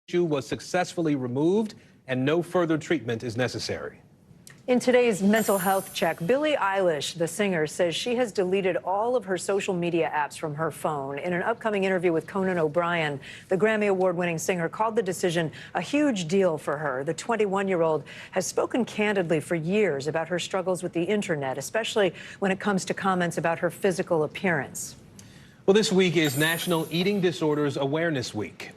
tissue was successfully removed and no further treatment is necessary. In today's mental health check, Billie Eilish, the singer, says she has deleted all of her social media apps from her phone. In an upcoming interview with Conan O'Brien, the Grammy Award-winning singer called the decision a huge deal for her. The 21-year-old has spoken candidly for years about her struggles with the internet, especially when it comes to comments about her physical appearance. Well, this week is National Eating Disorders Awareness Week.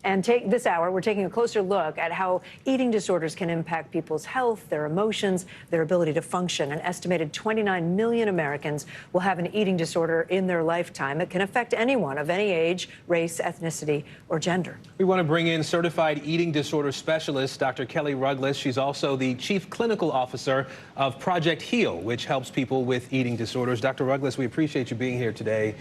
And this hour, we're taking a closer look at how eating disorders can impact people's health, their emotions, their ability to function. An estimated 29 million Americans will have an eating disorder in their lifetime. It can affect anyone of any age, race, ethnicity, or gender. We want to bring in certified eating disorder specialist, Dr. Kelli Rugless. She's also the chief clinical officer of Project HEAL, which helps people with eating disorders. Dr. Rugless, we appreciate you being here today.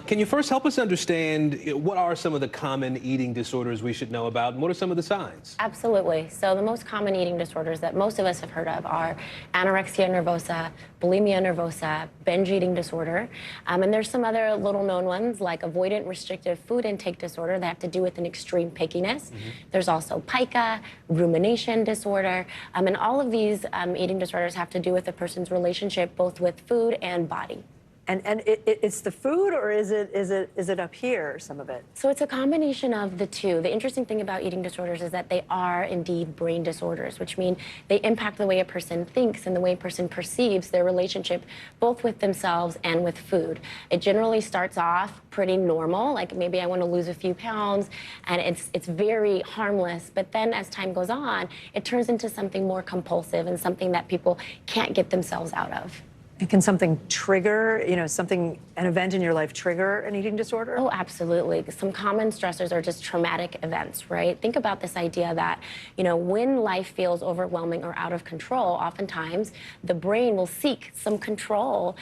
Can you first help us understand what are some of the common eating disorders we should know about, and what are some of the signs? Absolutely. So the most common eating disorders that most of us have heard of are anorexia nervosa, bulimia nervosa, binge eating disorder, and there's some other little known ones like avoidant restrictive food intake disorder that have to do with an extreme pickiness. There's also pica, rumination disorder, and all of these eating disorders have to do with a person's relationship both with food and body. And it's the food, or is it up here, some of it? So it's a combination of the two. The interesting thing about eating disorders is that they are indeed brain disorders, which mean they impact the way a person thinks and the way a person perceives their relationship both with themselves and with food. It generally starts off pretty normal, like maybe I want to lose a few pounds, and it's very harmless. But then as time goes on, it turns into something more compulsive and something that people can't get themselves out of. And can something trigger, an event in your life trigger an eating disorder? Oh, absolutely. Some common stressors are just traumatic events, right? Think about this idea that, when life feels overwhelming or out of control, oftentimes the brain will seek some control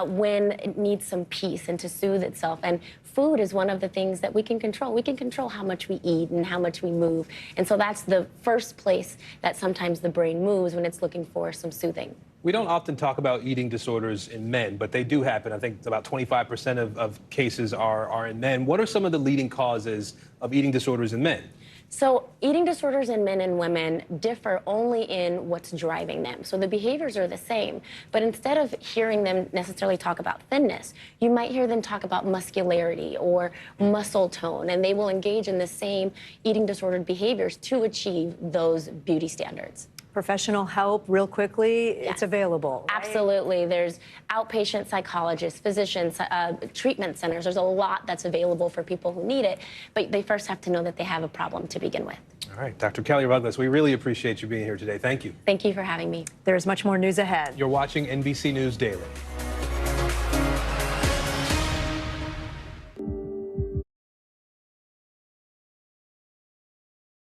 when it needs some peace and to soothe itself. And food is one of the things that we can control. We can control how much we eat and how much we move. And so that's the first place that sometimes the brain moves when it's looking for some soothing. We don't often talk about eating disorders in men, but they do happen. I think about 25% of cases are in men. What are some of the leading causes of eating disorders in men? So eating disorders in men and women differ only in what's driving them. So the behaviors are the same, but instead of hearing them necessarily talk about thinness, you might hear them talk about muscularity or muscle tone, and they will engage in the same eating disordered behaviors to achieve those beauty standards. Professional help, real quickly, Yes. It's available, right? Absolutely. There's outpatient psychologists, physicians, treatment centers. There's a lot that's available for people who need it, but they first have to know that they have a problem to begin with. All right, Dr. Kelli Rugless, we really appreciate you being here today. Thank you. Thank you for having me. There's much more news ahead. You're watching NBC News Daily.